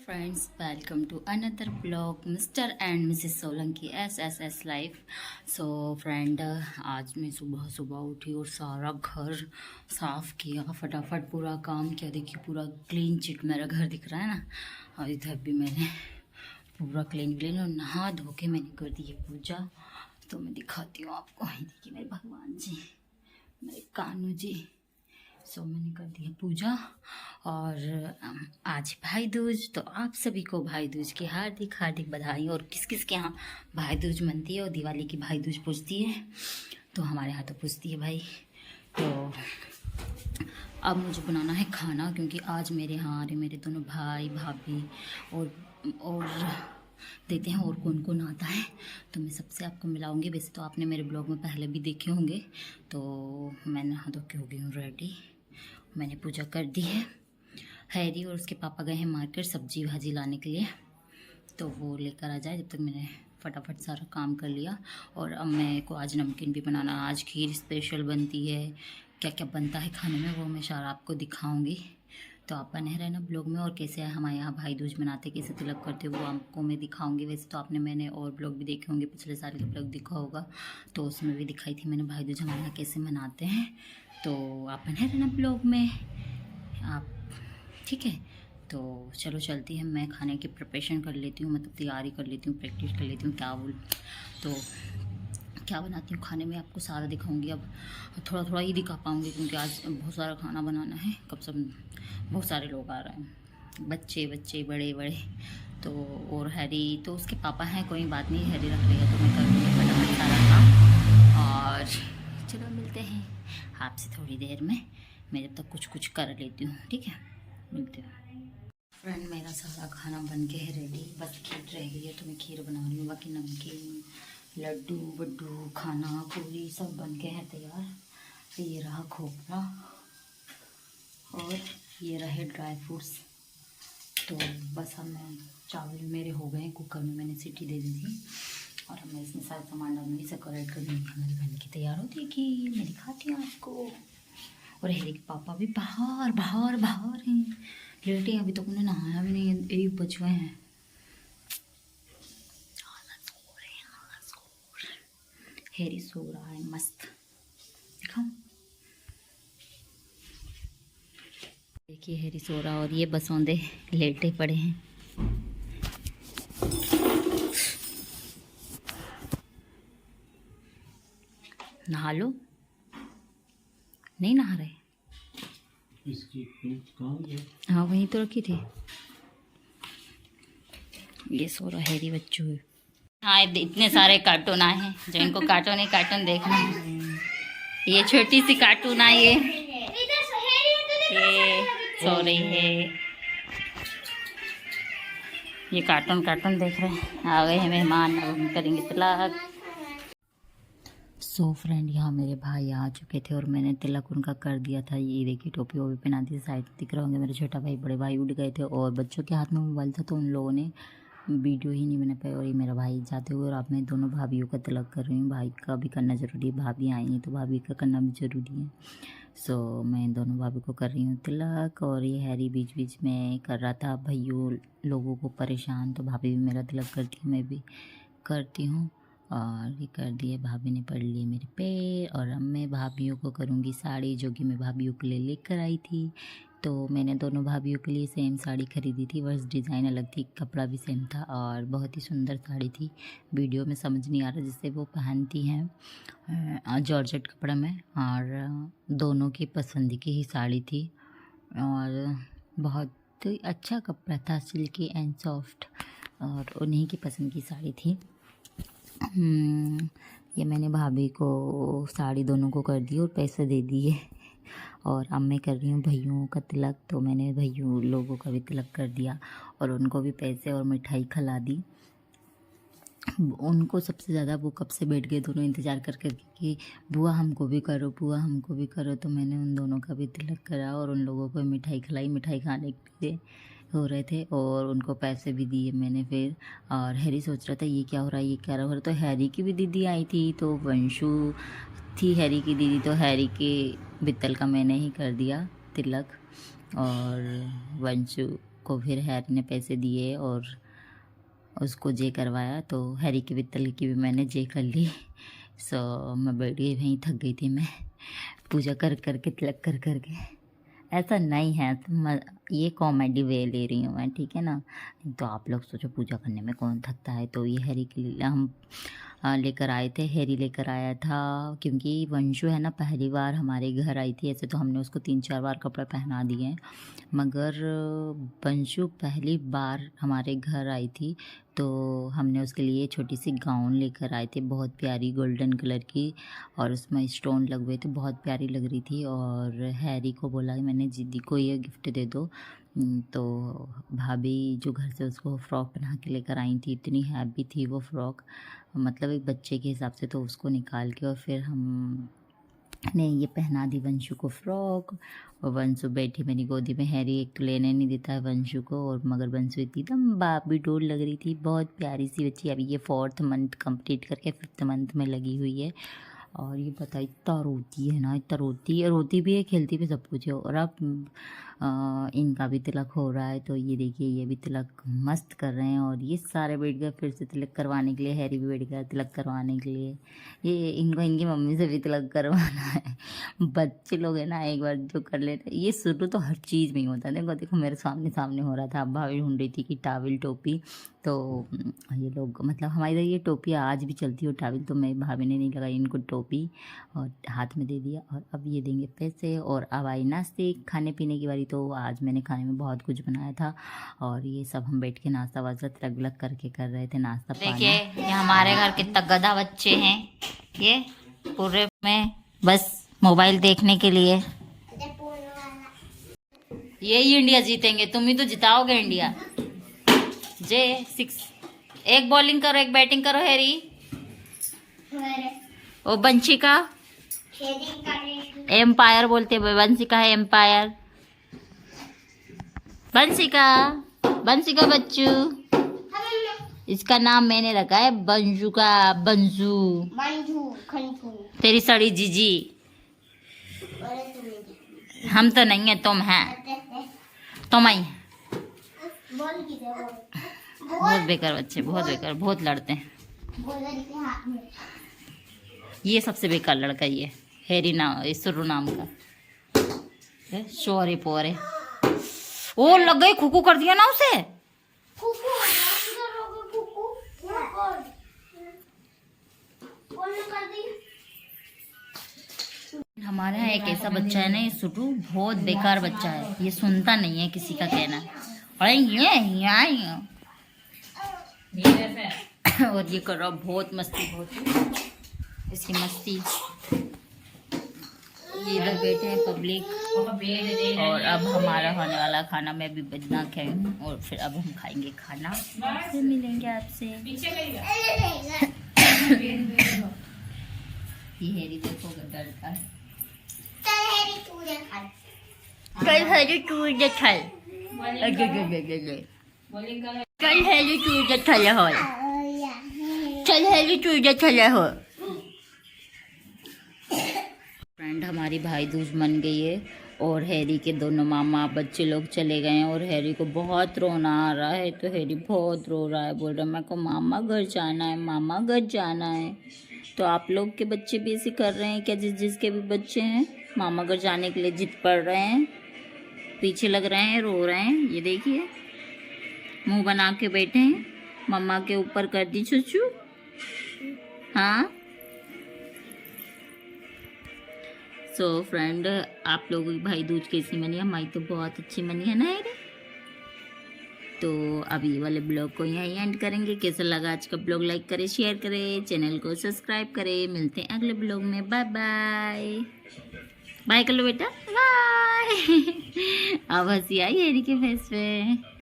Friends, welcome to another blog mister and missus Solanki's life. So friend, आज मैं सुबह सुबह उठी और सारा घर साफ़ किया, फटाफट पूरा काम किया। देखिए पूरा क्लीन चिट मेरा घर दिख रहा है ना। और इधर भी मैंने पूरा क्लीन और नहा धो के मैंने कर दी है पूजा। तो मैं दिखाती हूँ आपको। देखिए मेरे भगवान जी, मेरे कान्हू जी। सो मैंने कर दी है पूजा। और आज भाई दूज, तो आप सभी को भाई दूज की हार्दिक हार्दिक बधाई। और किस किस के यहाँ भाई दूज मनती है और दिवाली की भाई दूज पूछती है, तो हमारे यहाँ तो पूछती है भाई। तो अब मुझे बनाना है खाना, क्योंकि आज मेरे यहाँ आ रहे मेरे दोनों भाई भाभी और देखते हैं और कौन कौन आता है। तो मैं सबसे आपको मिलाऊंगी। वैसे तो आपने मेरे ब्लॉग में पहले भी देखे होंगे। तो मैं नहा धो के हो गई हूँ रेडी, मैंने पूजा कर दी है। हैरी और उसके पापा गए हैं मार्केट सब्जी भाजी लाने के लिए, तो वो लेकर आ जाए। जब तक मैंने फटाफट सारा काम कर लिया। और अब मेरे को आज नमकीन भी बनाना, आज खीर स्पेशल बनती है। क्या क्या बनता है खाने में वो मैं सारा आपको दिखाऊंगी। तो आप बने रहना ब्लॉग में। और कैसे हमारे यहाँ भाई दूज मनाते, कैसे तिलक करते वो आपको मैं दिखाऊंगी। वैसे तो आपने मैंने और ब्लॉग भी देखे होंगे, पिछले साल के ब्लॉग देखा होगा, तो उसमें भी दिखाई थी मैंने भाई दूज हमारे यहाँ कैसे मनाते हैं। तो आप बने रहना ब्लॉग में आप, ठीक है। तो चलो चलती है, मैं खाने की प्रिपरेशन कर लेती हूँ, मतलब तैयारी कर लेती हूँ, प्रैक्टिस कर लेती हूँ क्या बोल। तो क्या बनाती हूँ खाने में आपको सारा दिखाऊंगी। अब थोड़ा थोड़ा ही दिखा पाऊँगी, क्योंकि आज बहुत सारा खाना बनाना है। कब सब बहुत सारे लोग आ रहे हैं, बच्चे बच्चे बड़े बड़े। तो और हैरी तो उसके पापा हैं, कोई बात नहीं, हैरी रख लेगा तो मैं कर दूँगी फटाफट सारा काम। और चलो मिलते हैं आपसे थोड़ी देर में। मैं जब तक कुछ कुछ कर लेती हूँ, ठीक है, मिलते हैं। फ्रेंड, मेरा सारा खाना बन के है रेडी, बस खीर रह गई है, तो मैं खीर बना रही हूँ। बाकी नमकीन लड्डू बड्डू खाना पूरी सब बन के है तैयार। ये रहा खोपरा और ये रहे ड्राई फ्रूट्स। तो बस अब मैं चावल मेरे हो गए, कुकर में मैंने सीटी दे दी थी। और अब मैं इसमें सारा सामान डालूंगी, सेपरेट कर दूँगी। हमारी बहन की तैयार होती है कि मैं दिखाती हूँ आपको। और हैरी के पापा भी बाहर बाहर बाहर हैं, लेटे हैं। अभी तक उन्हें नहाया भी नहीं है, 1 बज गए हैं। हैरी सो रहा है मस्त, दिखाओ। देखिए हैरी सो रहा, और ये बसौंदे लेटे पड़े हैं। नहा लो, नहीं नहा रहे। इसकी कहाँ है? हाँ वहीं तो रखी थी। ये सो रहा हैरी बच्चू। हाँ, इतने सारे कार्टून आए हैं, जो इनको कार्टून ही कार्टून देखना है। ये छोटी सी कार्टून आई है, ये सो रही है। ये कार्टून कार्टून देख रहे हैं। आ गए हैं मेहमान, अब हम करेंगे तिलक। सो फ्रेंड, यहाँ मेरे भाई आ चुके थे और मैंने तिलक उनका कर दिया था। ये देखिए टोपी वोपी पहना दी, साइड दिख रहे होंगे। मेरे छोटा भाई बड़े भाई उठ गए थे और बच्चों के हाथ में मोबाइल था, तो उन लोगों ने वीडियो ही नहीं बना पाए। और ये मेरा भाई जाते हुए, और अब मैं दोनों भाभीयों का तिलक कर रही हूँ। भाई का भी करना ज़रूरी है, भाभी आई हैं तो भाभी का करना भी ज़रूरी है। सो मैं दोनों भाभी को कर रही हूँ तिलक। और ये हैरी बीच बीच में कर रहा था भाइयों लोगों को परेशान, तो भाभी भी मेरा तिलक करती है, मैं भी करती हूँ। और ये कर दिए, भाभी ने पढ़ लिए मेरे पैर। और अब मैं भाभीयों को करूँगी साड़ी, जो कि मैं भाभीयों के लिए लेकर आई थी। तो मैंने दोनों भाभीयों के लिए सेम साड़ी खरीदी थी, बस डिज़ाइन अलग थी, कपड़ा भी सेम था। और बहुत ही सुंदर साड़ी थी, वीडियो में समझ नहीं आ रहा जिससे वो पहनती हैं, जॉर्जेट कपड़ा में। और दोनों की पसंद की ही साड़ी थी, और बहुत अच्छा कपड़ा था, सिल्की एंड सॉफ्ट, और उन्हीं की पसंद की साड़ी थी। ये मैंने भाभी को साड़ी दोनों को कर दी और पैसे दे दिए। और अब मैं कर रही हूँ भैयों का तिलक, तो मैंने भैयों लोगों का भी तिलक कर दिया और उनको भी पैसे और मिठाई खिला दी। उनको सबसे ज़्यादा वो कब से बैठ गए दोनों इंतज़ार कर कर कि बुआ हमको भी करो, बुआ हमको भी करो। तो मैंने उन दोनों का भी तिलक करा और उन लोगों को मिठाई खिलाई। मिठाई खाने के लिए हो रहे थे और उनको पैसे भी दिए मैंने फिर। और हैरी सोच रहा था ये क्या हो रहा है, ये क्या हो रहा है। तो हैरी की भी दीदी आई थी, तो वंशु थी हैरी की दीदी, तो हैरी के बित्तल का मैंने ही कर दिया तिलक। और वंशु को फिर हैरी ने पैसे दिए और उसको जे करवाया, तो हैरी की बित्तल की भी मैंने जे कर ली। सो मैं बैठ गई वहीं, थक गई थी मैं पूजा कर करके, तिलक कर करके। ऐसा नहीं है, ये कॉमेडी वे ले रही हूँ मैं, ठीक है ना। नहीं तो आप लोग सोचो पूजा करने में कौन थकता है। तो ये हैरी के लिए हम लेकर आए थे, हैरी लेकर आया था, क्योंकि वंशु है ना पहली बार हमारे घर आई थी। ऐसे तो हमने उसको 3-4 बार कपड़े पहना दिए हैं, मगर वंशु पहली बार हमारे घर आई थी, तो हमने उसके लिए छोटी सी गाउन लेकर आए थे, बहुत प्यारी गोल्डन कलर की, और उसमें स्टोन लगे हुए थे, बहुत प्यारी लग रही थी। और हैरी को बोला कि मैंने दीदी को ये गिफ्ट दे दो। तो भाभी जो घर से उसको फ़्रॉक पहना के लेकर आई थी, इतनी हैवी थी वो फ़्रॉक, मतलब एक बच्चे के हिसाब से। तो उसको निकाल के और फिर हमने ये पहना दी वंशु को फ़्रॉक, और वंशु बैठी मेरी गोदी में। हैरी एक तो लेने नहीं देता है वंशु को, और मगर वंशु एकदम बाबी डोल लग रही थी, बहुत प्यारी सी बच्ची। अभी ये 4th मंथ कंप्लीट करके 5th मंथ में लगी हुई है। और ये पता इतना रोती है ना, इतना रोती भी है, खेलती भी सब कुछ है। और अब इनका भी तिलक हो रहा है, तो ये देखिए ये भी तिलक मस्त कर रहे हैं। और ये सारे बैठ गए फिर से तिलक करवाने के लिए, हैरी भी बैठ गया तिलक करवाने के लिए। ये इनको इनकी मम्मी से भी तिलक करवाना है। बच्चे लोग है ना, एक बार जो कर लेते, ये शुरू तो हर चीज़ में ही होता है। देखो देखो मेरे सामने हो रहा था। अब भाभी ढूंढ रही थी कि टाविल टोपी, तो ये लोग मतलब हमारे इधर ये टोपी आज भी चलती है, टाविल, तो मेरी भाभी ने नहीं लगाई इनको टोपी, और हाथ में दे दिया। और अब ये देंगे पैसे, और अब आई नाश्ते खाने पीने की बारी। तो आज मैंने खाने में बहुत कुछ बनाया था, और ये सब हम बैठ के नाश्ता वास्ता तिलक विलक करके कर रहे थे, नाश्ता पानी। देखिए ये हमारे घर कितना गधा बच्चे हैं, ये पूरे में बस मोबाइल देखने के लिए। यही इंडिया जीतेंगे, तुम ही तो जिताओगे इंडिया। J6 एक बॉलिंग करो, एक बैटिंग करो हैरी। ओ बंशिका, एम्पायर बोलते हैं, बंशिका है एम्पायर। बंशिका बच्चू, इसका नाम मैंने रखा है बंजू का, बंजू। तेरी सड़ी जीजी, हम तो नहीं है, तुम है, तुम ही। बहुत बेकार बच्चे, बहुत बेकार, बहुत लड़ते हैं। ये सबसे बेकार लड़का ये हैरी नाम, सुरु नाम का। शोरे पोरे, ओ लग गई, खुकू कर दिया ना उसे। हमारे यहाँ एक ऐसा बच्चा है ना, ये सुटू, बहुत बेकार बच्चा है, ये सुनता नहीं है किसी का कहना। और और ये कर रहा बहुत मस्ती, बहुत इसकी मस्ती। ये इधर बैठे हैं पब्लिक। और अब हमारा होने वाला खाना, मैं भी बजना खाई हूँ, और फिर अब हम खाएंगे खाना, फिर मिलेंगे आपसे। ये हैरी देखो डरता है। कल हैरी तू जठल, कल हैरी तू जठल हो, चल हैरी तू जठल हो। फ्रेंड हमारी भाई दूज मन गई है, और हैरी के दोनों मामा बच्चे लोग चले गए हैं, और हैरी को बहुत रोना आ रहा है। तो हैरी बहुत रो रहा है, बोल रहा है मेरे को मामा घर जाना है, मामा घर जाना है। तो आप लोग के बच्चे भी ऐसे कर रहे हैं क्या? जिसके भी बच्चे हैं मामा घर जाने के लिए जिद पड़ रहे हैं, पीछे लग रहे हैं, रो रहे हैं। ये देखिए मुंह बना के बैठे हैं, मम्मा के ऊपर कर दी चुचू। हाँ सो फ्रेंड, आप लोगों की भाई दूज कैसी मनी? हमारी तो बहुत अच्छी मनी है ना यार। तो अब ये वाले ब्लॉग को यहीं एंड करेंगे। कैसा लगा आज का ब्लॉग? लाइक करें, शेयर करें, चैनल को सब्सक्राइब करें। मिलते हैं अगले ब्लॉग में। बाय बाय, बाय कर लो बेटा, बाय। अब हंसी आई हैरी के फेस पे।